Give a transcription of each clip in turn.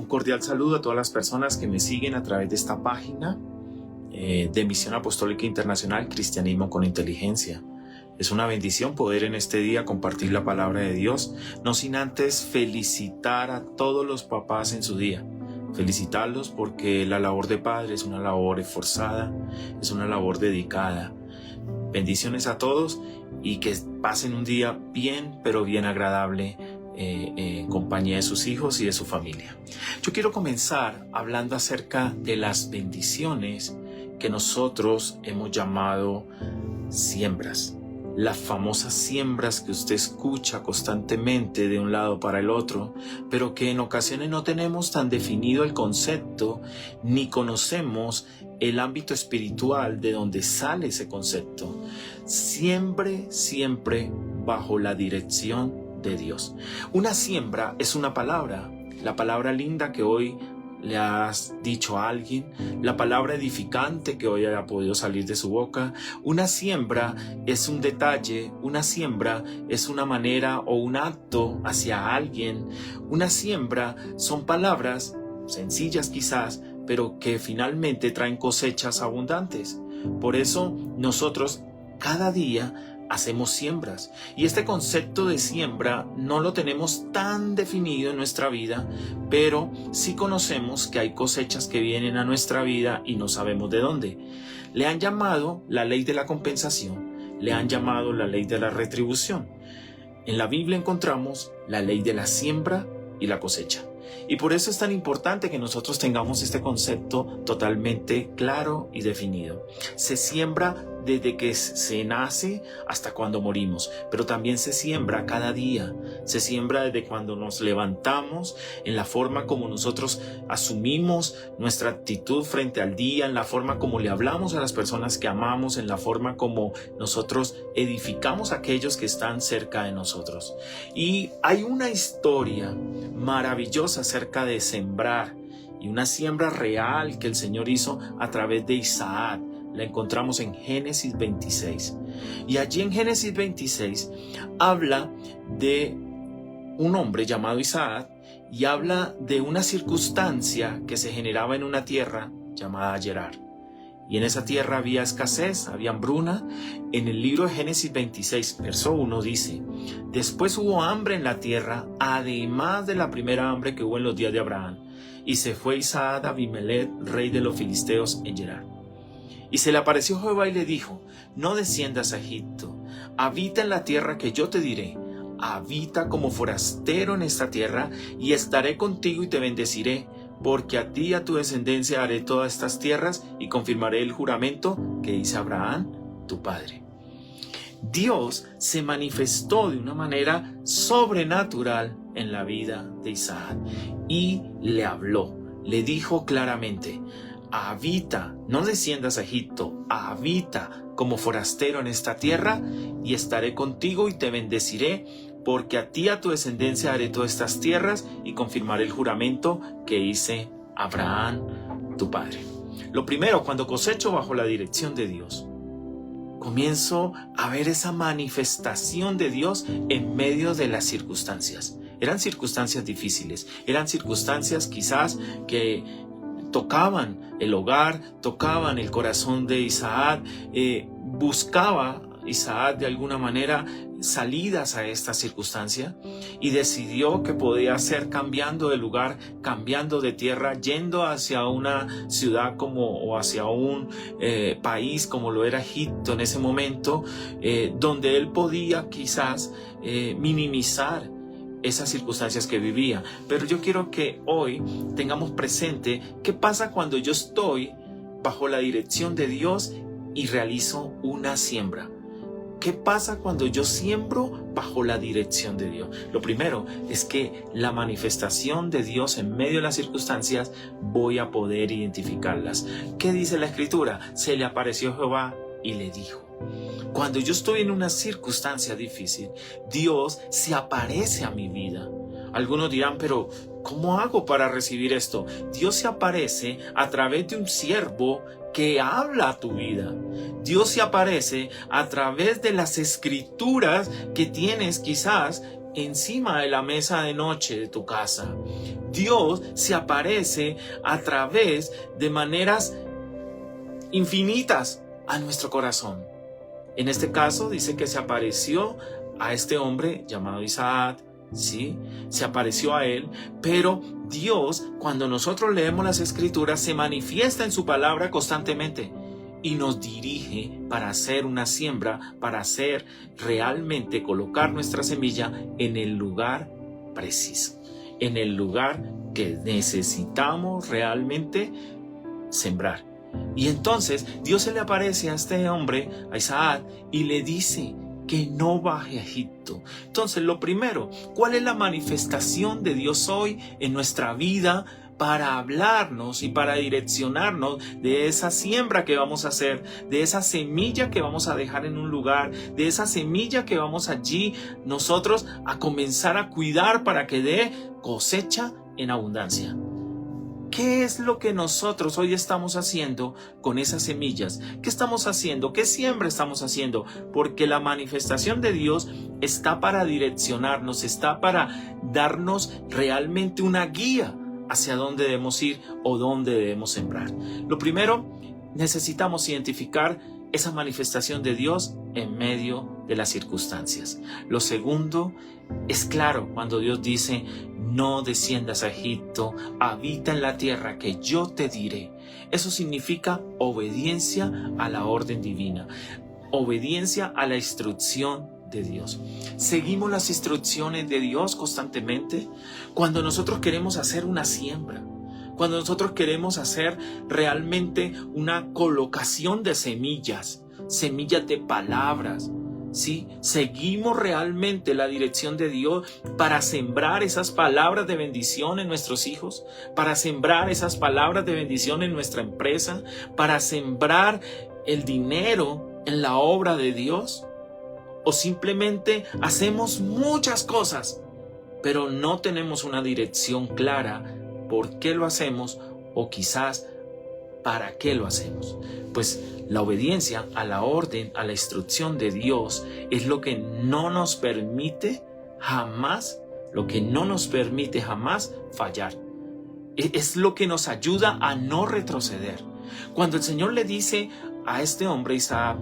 cordial saludo a todas las personas que me siguen a través de esta página de Misión Apostólica Internacional Cristianismo con Inteligencia. Es una bendición poder en este día compartir la palabra de Dios, no sin antes felicitar a todos los papás en su día. Felicitarlos porque la labor de padre es una labor esforzada, es una labor dedicada. Bendiciones a todos y que pasen un día bien, pero bien agradable en compañía de sus hijos y de su familia. Yo quiero comenzar hablando acerca de las bendiciones que nosotros hemos llamado siembras. Las famosas siembras que usted escucha constantemente de un lado para el otro, pero que en ocasiones no tenemos tan definido el concepto ni conocemos el ámbito espiritual de donde sale ese concepto. Siempre bajo la dirección de Dios. Una siembra es una palabra, la palabra linda que hoy le has dicho a alguien, la palabra edificante que hoy haya podido salir de su boca. Una siembra es un detalle, una siembra es una manera o un acto hacia alguien. Una siembra son palabras sencillas quizás, pero que finalmente traen cosechas abundantes. Por eso nosotros cada día hacemos siembras, y este concepto de siembra no lo tenemos tan definido en nuestra vida, pero sí conocemos que hay cosechas que vienen a nuestra vida y no sabemos de dónde. Le han llamado la ley de la compensación, le han llamado la ley de la retribución. En la Biblia encontramos la ley de la siembra y la cosecha. Y por eso es tan importante que nosotros tengamos este concepto totalmente claro y definido. Se siembra desde que se nace hasta cuando morimos, pero también se siembra cada día. Se siembra desde cuando nos levantamos, en la forma como nosotros asumimos nuestra actitud frente al día, en la forma como le hablamos a las personas que amamos, en la forma como nosotros edificamos a aquellos que están cerca de nosotros. Y hay una historia maravillosa acerca de sembrar y una siembra real que el Señor hizo a través de Isaac. La encontramos en Génesis 26. Y allí en Génesis 26 habla de un hombre llamado Isaac y habla de una circunstancia que se generaba en una tierra llamada Gerar. Y en esa tierra había escasez, había hambruna. En el libro de Génesis 26, verso 1 dice: después hubo hambre en la tierra, además de la primera hambre que hubo en los días de Abraham. Y se fue Isaac a Abimelech, rey de los filisteos, en Gerar. Y se le apareció Jehová y le dijo: no desciendas a Egipto, habita en la tierra que yo te diré. Habita como forastero en esta tierra, y estaré contigo y te bendeciré, porque a ti y a tu descendencia haré todas estas tierras, y confirmaré el juramento que hice a Abraham, tu padre. Dios se manifestó de una manera sobrenatural en la vida de Isaac y le habló, le dijo claramente: habita, no desciendas a Egipto, habita como forastero en esta tierra, y estaré contigo y te bendeciré, porque a ti y a tu descendencia haré todas estas tierras, y confirmaré el juramento que hice a Abraham, tu padre. Lo primero, cuando cosecho bajo la dirección de Dios, comienzo a ver esa manifestación de Dios en medio de las circunstancias. Eran circunstancias difíciles, eran circunstancias quizás que tocaban el hogar, tocaban el corazón de Isaac. Buscaba Isaac de alguna manera salidas a esta circunstancia, y decidió que podía ser cambiando de lugar, cambiando de tierra, yendo hacia una ciudad o hacia un país como lo era Egipto en ese momento, donde él podía quizás minimizar esas circunstancias que vivía. Pero yo quiero que hoy tengamos presente qué pasa cuando yo estoy bajo la dirección de Dios y realizo una siembra. ¿Qué pasa cuando yo siembro bajo la dirección de Dios? Lo primero es que la manifestación de Dios en medio de las circunstancias voy a poder identificarlas. ¿Qué dice la Escritura? Se le apareció Jehová y le dijo. Cuando yo estoy en una circunstancia difícil, Dios se aparece a mi vida. Algunos dirán, pero ¿cómo hago para recibir esto? Dios se aparece a través de un siervo que habla a tu vida. Dios se aparece a través de las escrituras que tienes quizás encima de la mesa de noche de tu casa. Dios se aparece a través de maneras infinitas a nuestro corazón. En este caso dice que se apareció a este hombre llamado Isaac, ¿sí? Se apareció a él, pero Dios, cuando nosotros leemos las Escrituras, se manifiesta en su palabra constantemente y nos dirige para hacer una siembra, para hacer realmente colocar nuestra semilla en el lugar preciso, en el lugar que necesitamos realmente sembrar. Y entonces Dios se le aparece a este hombre, a Isaac, y le dice que no baje a Egipto. Entonces, lo primero, ¿cuál es la manifestación de Dios hoy en nuestra vida para hablarnos y para direccionarnos de esa siembra que vamos a hacer, de esa semilla que vamos a dejar en un lugar, de esa semilla que vamos allí nosotros a comenzar a cuidar para que dé cosecha en abundancia? ¿Qué es lo que nosotros hoy estamos haciendo con esas semillas? ¿Qué estamos haciendo? ¿Qué siembra estamos haciendo? Porque la manifestación de Dios está para direccionarnos, está para darnos realmente una guía hacia dónde debemos ir o dónde debemos sembrar. Lo primero, necesitamos identificar esa manifestación de Dios en medio de las circunstancias. Lo segundo, es claro cuando Dios dice: no desciendas a Egipto, habita en la tierra que yo te diré. Eso significa obediencia a la orden divina, obediencia a la instrucción de Dios. ¿Seguimos las instrucciones de Dios constantemente? Cuando nosotros queremos hacer una siembra, cuando nosotros queremos hacer realmente una colocación de semillas, semillas de palabras, ¿sí? Seguimos realmente la dirección de Dios para sembrar esas palabras de bendición en nuestros hijos, para sembrar esas palabras de bendición en nuestra empresa, para sembrar el dinero en la obra de Dios. O simplemente hacemos muchas cosas, pero no tenemos una dirección clara por qué lo hacemos o quizás para qué lo hacemos. Pues la obediencia a la orden, a la instrucción de Dios es lo que no nos permite jamás, fallar. Es lo que nos ayuda a no retroceder. Cuando el Señor le dice a este hombre, Isaac,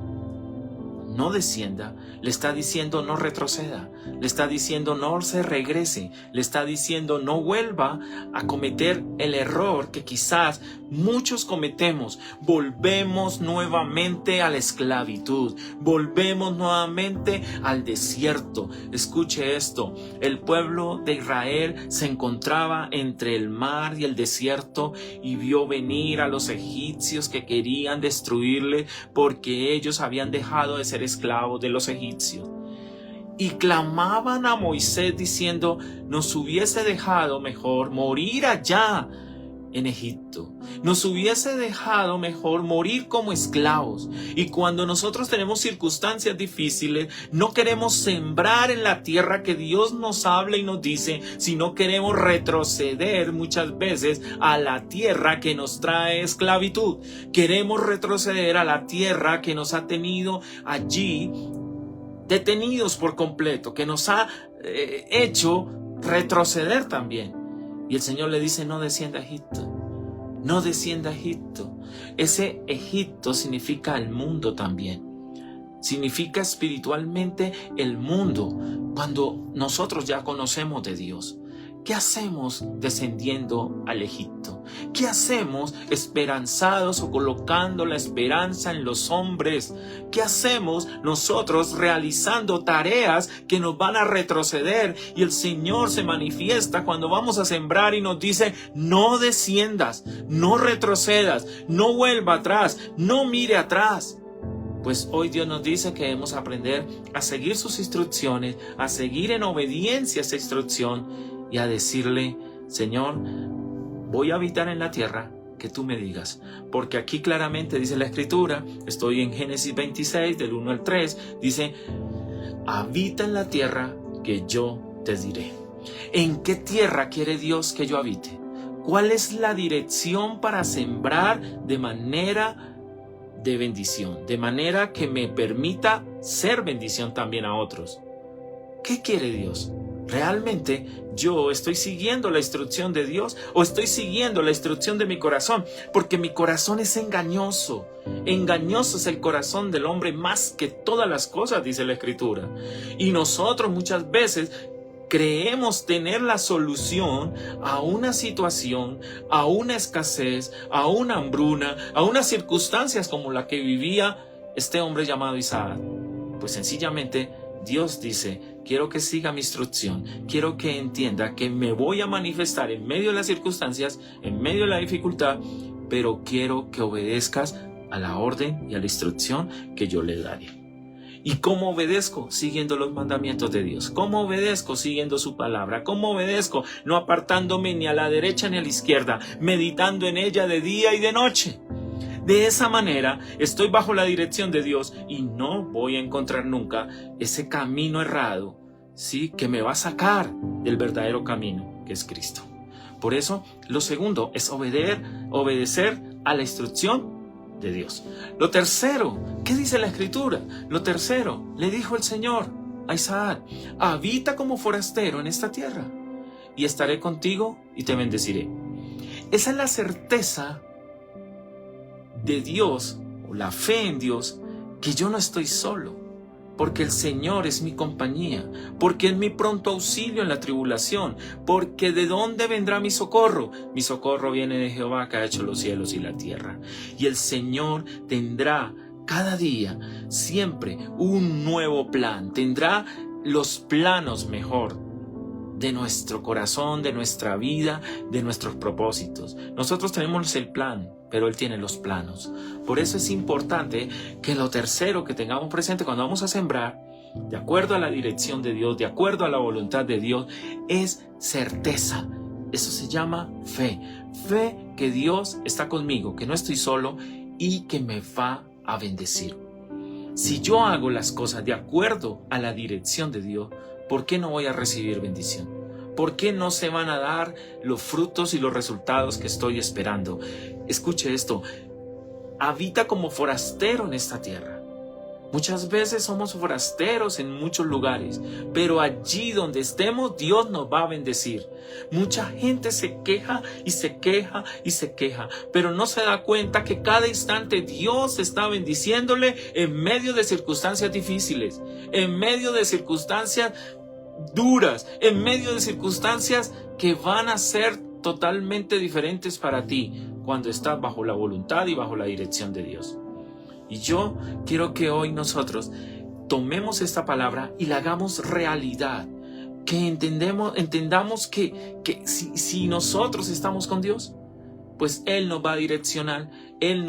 no descienda, le está diciendo no retroceda, le está diciendo no se regrese, le está diciendo no vuelva a cometer el error que quizás muchos cometemos. Volvemos nuevamente a la esclavitud, volvemos nuevamente al desierto. Escuche esto, el pueblo de Israel se encontraba entre el mar y el desierto y vio venir a los egipcios que querían destruirle porque ellos habían dejado de ser esclavos de los egipcios. Y clamaban a Moisés diciendo: nos hubiese dejado mejor morir allá en Egipto, nos hubiese dejado mejor morir como esclavos. Y cuando nosotros tenemos circunstancias difíciles, no queremos sembrar en la tierra que Dios nos habla y nos dice, sino queremos retroceder muchas veces a la tierra que nos trae esclavitud. Queremos retroceder a la tierra que nos ha tenido allí detenidos por completo, que nos ha hecho retroceder también. Y el Señor le dice: no descienda a Egipto, no descienda a Egipto. Ese Egipto significa el mundo también, significa espiritualmente el mundo. Cuando nosotros ya conocemos de Dios, ¿qué hacemos descendiendo al Egipto? ¿Qué hacemos esperanzados o colocando la esperanza en los hombres? ¿Qué hacemos nosotros realizando tareas que nos van a retroceder? Y el Señor se manifiesta cuando vamos a sembrar y nos dice: no desciendas, no retrocedas, no vuelva atrás, no mire atrás. Pues hoy Dios nos dice que debemos aprender a seguir sus instrucciones, a seguir en obediencia a esa instrucción y a decirle: Señor, voy a habitar en la tierra que tú me digas. Porque aquí claramente dice la Escritura, estoy en Génesis 26, del 1 al 3, dice: habita en la tierra que yo te diré. ¿En qué tierra quiere Dios que yo habite? ¿Cuál es la dirección para sembrar de manera de bendición, de manera que me permita ser bendición también a otros? ¿Qué quiere Dios? ¿Realmente yo estoy siguiendo la instrucción de Dios o estoy siguiendo la instrucción de mi corazón? Porque mi corazón es engañoso. Engañoso es el corazón del hombre más que todas las cosas, dice la Escritura. Y nosotros muchas veces creemos tener la solución a una situación, a una escasez, a una hambruna, a unas circunstancias como la que vivía este hombre llamado Isaac. Pues sencillamente Dios dice: quiero que siga mi instrucción, quiero que entienda que me voy a manifestar en medio de las circunstancias, en medio de la dificultad, pero quiero que obedezcas a la orden y a la instrucción que yo le daré. ¿Y cómo obedezco? Siguiendo los mandamientos de Dios. ¿Cómo obedezco? Siguiendo su palabra. ¿Cómo obedezco? No apartándome ni a la derecha ni a la izquierda, meditando en ella de día y de noche. De esa manera estoy bajo la dirección de Dios y no voy a encontrar nunca ese camino errado, ¿sí?, que me va a sacar del verdadero camino, que es Cristo. Por eso, lo segundo es obedecer a la instrucción de Dios. Lo tercero, ¿qué dice la Escritura? Lo tercero, le dijo el Señor a Isaac: habita como forastero en esta tierra y estaré contigo y te bendeciré. Esa es la certeza de Dios, o la fe en Dios, que yo no estoy solo, porque el Señor es mi compañía, porque es mi pronto auxilio en la tribulación, porque ¿de dónde vendrá mi socorro? Mi socorro viene de Jehová, que ha hecho los cielos y la tierra. Y el Señor tendrá cada día, siempre, un nuevo plan, tendrá los planos mejor de nuestro corazón, de nuestra vida, de nuestros propósitos. Nosotros tenemos el plan, pero Él tiene los planos. Por eso es importante que lo tercero que tengamos presente cuando vamos a sembrar, de acuerdo a la dirección de Dios, de acuerdo a la voluntad de Dios, es certeza. Eso se llama fe. Fe que Dios está conmigo, que no estoy solo y que me va a bendecir. Si yo hago las cosas de acuerdo a la dirección de Dios, ¿por qué no voy a recibir bendición? ¿Por qué no se van a dar los frutos y los resultados que estoy esperando? Escuche esto: habita como forastero en esta tierra. Muchas veces somos forasteros en muchos lugares, pero allí donde estemos, Dios nos va a bendecir. Mucha gente se queja y se queja y se queja, pero no se da cuenta que cada instante Dios está bendiciéndole en medio de circunstancias difíciles, en medio de circunstancias duras, en medio de circunstancias que van a ser totalmente diferentes para ti cuando estás bajo la voluntad y bajo la dirección de Dios. Y yo quiero que hoy nosotros tomemos esta palabra y la hagamos realidad, que entendamos que si nosotros estamos con Dios, pues Él nos va a direccionar, Él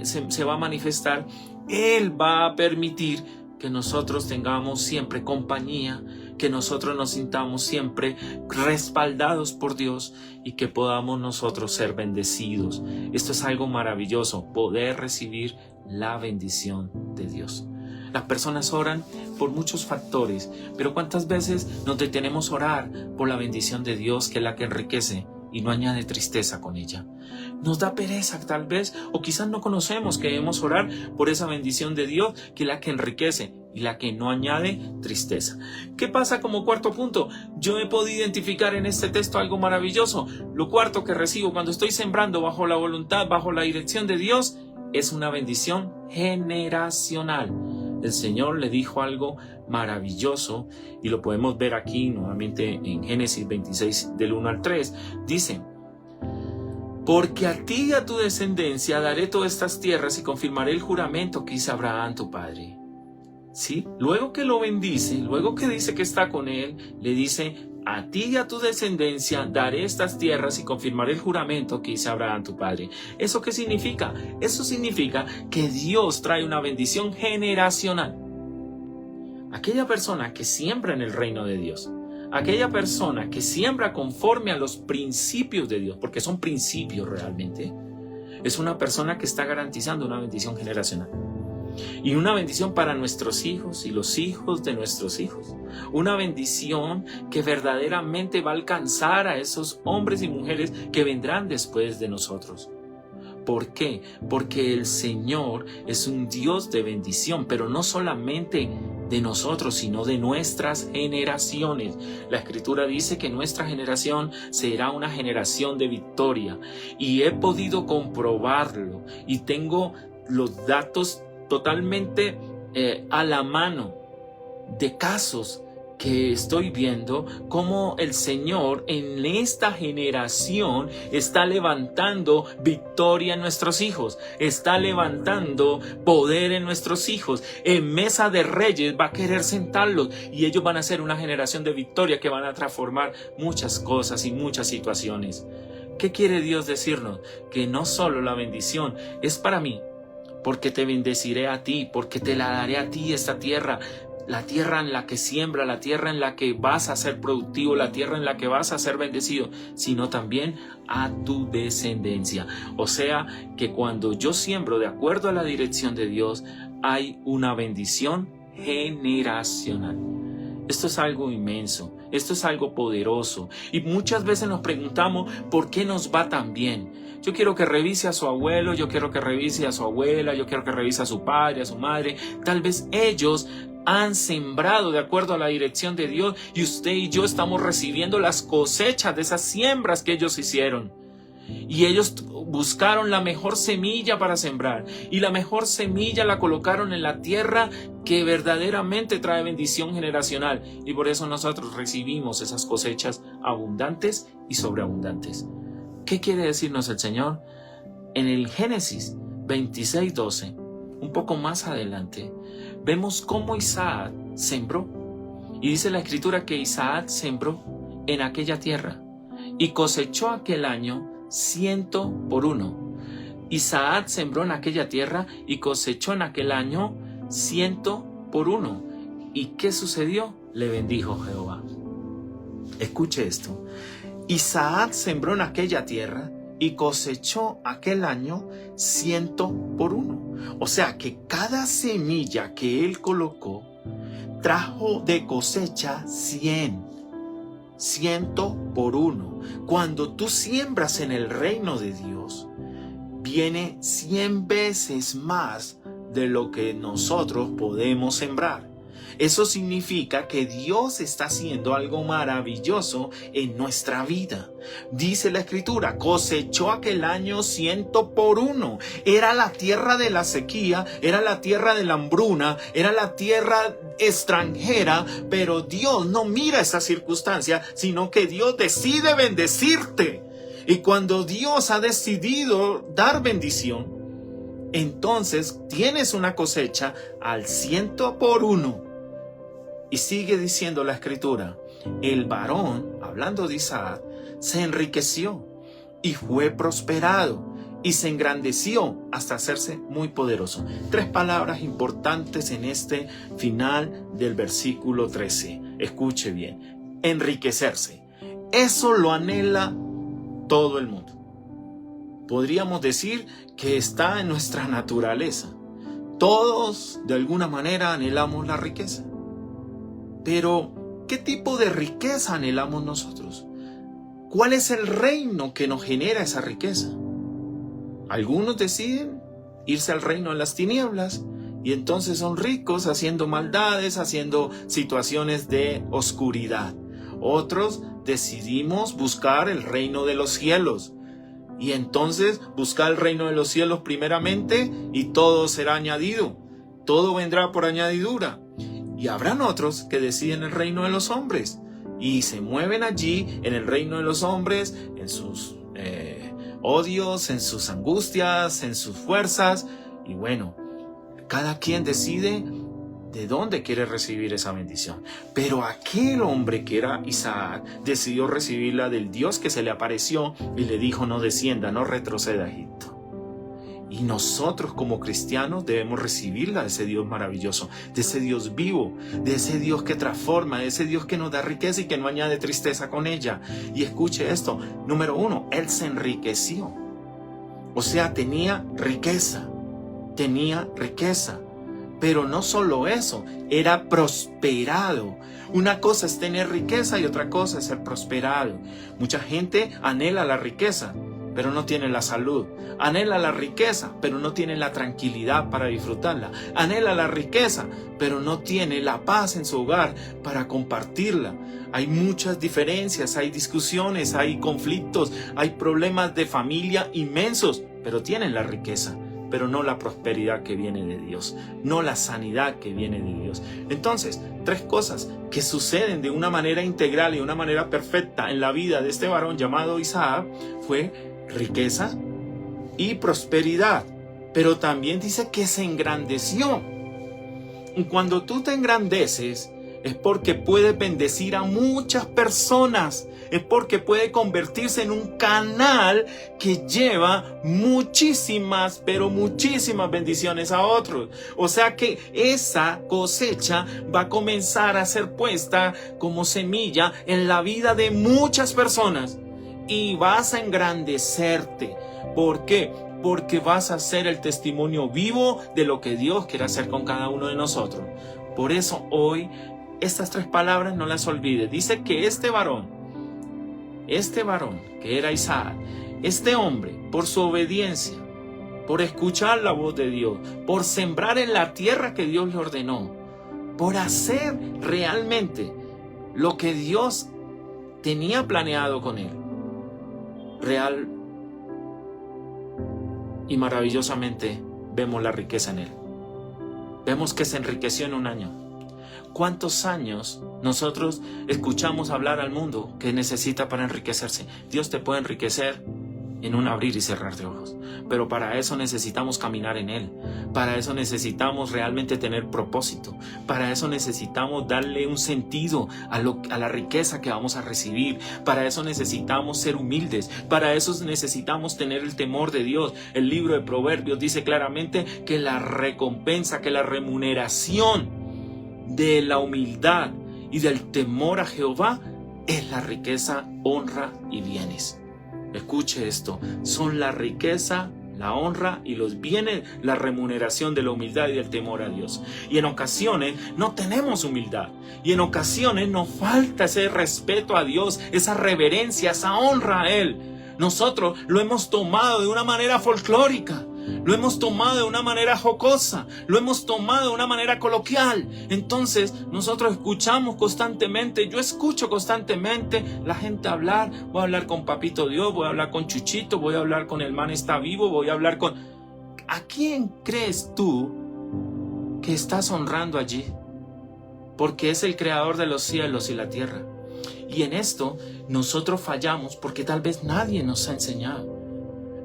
se va a manifestar, Él va a permitir que nosotros tengamos siempre compañía, que nosotros nos sintamos siempre respaldados por Dios y que podamos nosotros ser bendecidos. Esto es algo maravilloso, poder recibir la bendición de Dios. Las personas oran por muchos factores, pero ¿cuántas veces nos detenemos a orar por la bendición de Dios, que es la que enriquece y no añade tristeza con ella? Nos da pereza tal vez, o quizás no conocemos que debemos orar por esa bendición de Dios, que es la que enriquece y la que no añade tristeza. ¿Qué pasa como cuarto punto? Yo he podido identificar en este texto algo maravilloso. Lo cuarto que recibo cuando estoy sembrando bajo la voluntad, bajo la dirección de Dios, es una bendición generacional. El Señor le dijo algo maravilloso y lo podemos ver aquí nuevamente en Génesis 26 del 1 al 3. Dice: porque a ti y a tu descendencia daré todas estas tierras y confirmaré el juramento que hice a Abraham tu padre. ¿Sí? Luego que lo bendice, luego que dice que está con él, le dice: a ti y a tu descendencia daré estas tierras y confirmaré el juramento que hice a Abraham tu padre. ¿Eso qué significa? Eso significa que Dios trae una bendición generacional. Aquella persona que siembra en el reino de Dios, aquella persona que siembra conforme a los principios de Dios, porque son principios realmente, es una persona que está garantizando una bendición generacional. Y una bendición para nuestros hijos y los hijos de nuestros hijos. Una bendición que verdaderamente va a alcanzar a esos hombres y mujeres que vendrán después de nosotros. ¿Por qué? Porque el Señor es un Dios de bendición, pero no solamente de nosotros, sino de nuestras generaciones. La Escritura dice que nuestra generación será una generación de victoria, y he podido comprobarlo y tengo los datos totalmente a la mano de casos que estoy viendo cómo el Señor en esta generación está levantando victoria en nuestros hijos, está levantando poder en nuestros hijos. En mesa de reyes va a querer sentarlos y ellos van a ser una generación de victoria que van a transformar muchas cosas y muchas situaciones. ¿Qué quiere Dios decirnos? Que no solo la bendición es para mí, porque te bendeciré a ti, porque te la daré a ti esta tierra. La tierra en la que siembra, la tierra en la que vas a ser productivo, la tierra en la que vas a ser bendecido, sino también a tu descendencia. O sea, que cuando yo siembro de acuerdo a la dirección de Dios, hay una bendición generacional. Esto es algo inmenso, esto es algo poderoso, y muchas veces nos preguntamos por qué nos va tan bien. Yo quiero que revise a su abuelo, yo quiero que revise a su abuela, yo quiero que revise a su padre, a su madre. Tal vez ellos han sembrado de acuerdo a la dirección de Dios y usted y yo estamos recibiendo las cosechas de esas siembras que ellos hicieron. Y ellos buscaron la mejor semilla para sembrar, y la mejor semilla la colocaron en la tierra que verdaderamente trae bendición generacional, y por eso nosotros recibimos esas cosechas abundantes y sobreabundantes. ¿Qué quiere decirnos el Señor? En el Génesis 26:12, un poco más adelante, vemos cómo Isaac sembró. Y dice la Escritura que Isaac sembró en aquella tierra y cosechó aquel año 100 por 1. Isaac sembró en aquella tierra y cosechó en aquel año 100 por 1. ¿Y qué sucedió? Le bendijo Jehová. Escuche esto. Isaac sembró en aquella tierra y cosechó aquel año 100 por 1. O sea que cada semilla que él colocó trajo de cosecha 100 por 1. Cuando tú siembras en el reino de Dios, viene 100 veces más de lo que nosotros podemos sembrar. Eso significa que Dios está haciendo algo maravilloso en nuestra vida. Dice la Escritura, cosechó aquel año 100 por 1. Era la tierra de la sequía, era la tierra de la hambruna, era la tierra extranjera, pero Dios no mira esa circunstancia, sino que Dios decide bendecirte. Y cuando Dios ha decidido dar bendición, entonces tienes una cosecha al 100 por 1. Y sigue diciendo la Escritura, el varón, hablando de Isaac, se enriqueció y fue prosperado y se engrandeció hasta hacerse muy poderoso. 3 palabras importantes en este final del versículo 13. Escuche bien, enriquecerse. Eso lo anhela todo el mundo. Podríamos decir que está en nuestra naturaleza. Todos de alguna manera anhelamos la riqueza. Pero, ¿qué tipo de riqueza anhelamos nosotros? ¿Cuál es el reino que nos genera esa riqueza? Algunos deciden irse al reino de las tinieblas y entonces son ricos haciendo maldades, haciendo situaciones de oscuridad. Otros decidimos buscar el reino de los cielos y entonces buscar el reino de los cielos primeramente y todo será añadido. Todo vendrá por añadidura. Y habrán otros que deciden el reino de los hombres y se mueven allí en el reino de los hombres, en sus odios, en sus angustias, en sus fuerzas. Y bueno, cada quien decide de dónde quiere recibir esa bendición. Pero aquel hombre que era Isaac decidió recibirla del Dios que se le apareció y le dijo: no descienda, no retroceda a Egipto. Y nosotros como cristianos debemos recibirla de ese Dios maravilloso, de ese Dios vivo, de ese Dios que transforma, de ese Dios que nos da riqueza y que no añade tristeza con ella. Y escuche esto, número 1, él se enriqueció. O sea, tenía riqueza. Pero no solo eso, era prosperado. Una cosa es tener riqueza y otra cosa es ser prosperado. Mucha gente anhela la riqueza, pero no tiene la salud. Anhela la riqueza, pero no tiene la tranquilidad para disfrutarla. Anhela la riqueza, pero no tiene la paz en su hogar para compartirla. Hay muchas diferencias, hay discusiones, hay conflictos, hay problemas de familia inmensos, pero tienen la riqueza, pero no la prosperidad que viene de Dios, no la sanidad que viene de Dios. Entonces, 3 cosas que suceden de una manera integral y de una manera perfecta en la vida de este varón llamado Isaac fue riqueza y prosperidad, pero también dice que se engrandeció. Y cuando tú te engrandeces, es porque puede bendecir a muchas personas. Es porque puede convertirse en un canal que lleva muchísimas, pero muchísimas bendiciones a otros. O sea que esa cosecha va a comenzar a ser puesta como semilla en la vida de muchas personas. Y vas a engrandecerte. ¿Por qué? Porque vas a ser el testimonio vivo de lo que Dios quiere hacer con cada uno de nosotros. Por eso hoy estas 3 palabras no las olvides. Dice que este varón que era Isaac, este hombre, por su obediencia, por escuchar la voz de Dios, por sembrar en la tierra que Dios le ordenó, por hacer realmente lo que Dios tenía planeado con él, real y maravillosamente vemos la riqueza en él. Vemos que se enriqueció en un año. ¿Cuántos años nosotros escuchamos hablar al mundo que necesita para enriquecerse? Dios te puede enriquecer en un abrir y cerrar de ojos, pero para eso necesitamos caminar en Él. Para eso necesitamos realmente tener propósito. Para eso necesitamos darle un sentido a la riqueza que vamos a recibir. Para eso necesitamos ser humildes. Para eso necesitamos tener el temor de Dios. El libro de Proverbios dice claramente que la recompensa, que la remuneración de la humildad y del temor a Jehová es la riqueza, honra y bienes. Escuche esto, son la riqueza, la honra y los bienes, la remuneración de la humildad y del temor a Dios. Y en ocasiones no tenemos humildad, y en ocasiones nos falta ese respeto a Dios, esa reverencia, esa honra a Él. Nosotros lo hemos tomado de una manera folclórica. Lo hemos tomado de una manera jocosa, lo hemos tomado de una manera coloquial. Entonces nosotros escuchamos constantemente, yo escucho constantemente la gente hablar. Voy a hablar con Papito Dios, voy a hablar con Chuchito, voy a hablar con el man está vivo, voy a hablar con... ¿A quién crees tú que estás honrando allí? Porque es el creador de los cielos y la tierra. Y en esto nosotros fallamos porque tal vez nadie nos ha enseñado.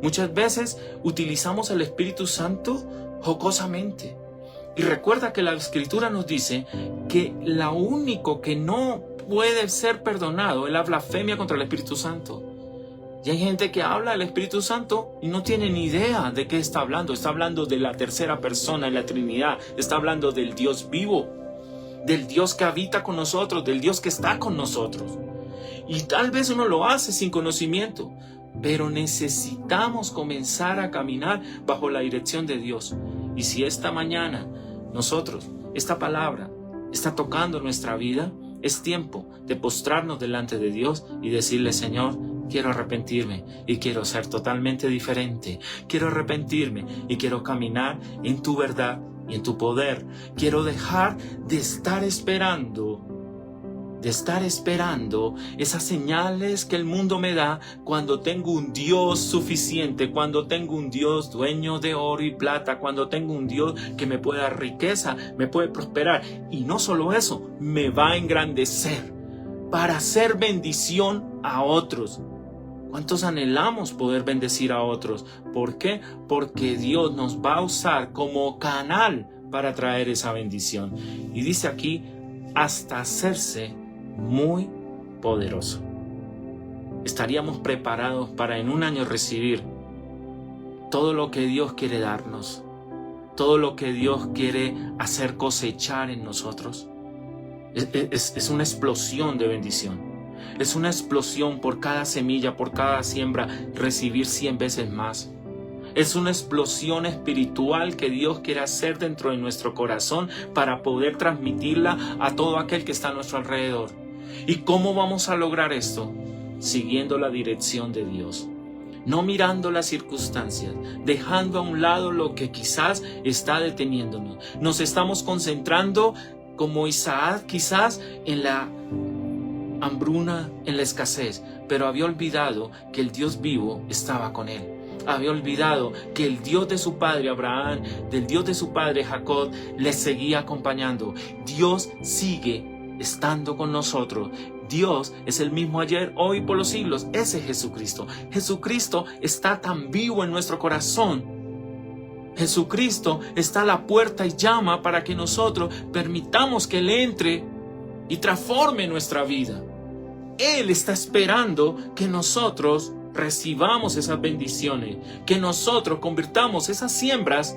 Muchas veces utilizamos el Espíritu Santo jocosamente. Y recuerda que la Escritura nos dice que lo único que no puede ser perdonado es la blasfemia contra el Espíritu Santo. Y hay gente que habla del Espíritu Santo y no tiene ni idea de qué está hablando. Está hablando de la tercera persona en la Trinidad. Está hablando del Dios vivo, del Dios que habita con nosotros, del Dios que está con nosotros. Y tal vez uno lo hace sin conocimiento. Pero necesitamos comenzar a caminar bajo la dirección de Dios. Y si esta mañana esta palabra está tocando nuestra vida, es tiempo de postrarnos delante de Dios y decirle: Señor, quiero arrepentirme y quiero ser totalmente diferente. Quiero arrepentirme y quiero caminar en tu verdad y en tu poder. Quiero dejar de estar esperando esas señales que el mundo me da cuando tengo un Dios suficiente, cuando tengo un Dios dueño de oro y plata, cuando tengo un Dios que me puede dar riqueza, me puede prosperar. Y no solo eso, me va a engrandecer para hacer bendición a otros. ¿Cuántos anhelamos poder bendecir a otros? ¿Por qué? Porque Dios nos va a usar como canal para traer esa bendición. Y dice aquí, hasta hacerse muy poderoso. Estaríamos preparados para en un año recibir todo lo que Dios quiere darnos, todo lo que Dios quiere hacer cosechar en nosotros. Es una explosión de bendición. Es una explosión por cada semilla, por cada siembra, recibir 100 veces más. Es una explosión espiritual que Dios quiere hacer dentro de nuestro corazón para poder transmitirla a todo aquel que está a nuestro alrededor. ¿Y cómo vamos a lograr esto? Siguiendo la dirección de Dios. no mirando las circunstancias, dejando a un lado lo que quizás está deteniéndonos. Nos estamos concentrando como Isaac quizás en la hambruna, en la escasez, pero había olvidado que el Dios vivo estaba con él. Había olvidado que el Dios de su padre Abraham, del Dios de su padre Jacob, le seguía acompañando. Dios sigue estando con nosotros. Dios es el mismo ayer, hoy, por los siglos. Ese es Jesucristo. Jesucristo está tan vivo en nuestro corazón. Jesucristo está a la puerta y llama para que nosotros permitamos que Él entre y transforme nuestra vida. Él está esperando que nosotros recibamos esas bendiciones, que nosotros convirtamos esas siembras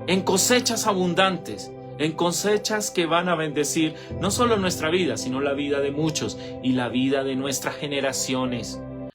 en cosechas abundantes, en cosechas que van a bendecir no solo nuestra vida, sino la vida de muchos y la vida de nuestras generaciones.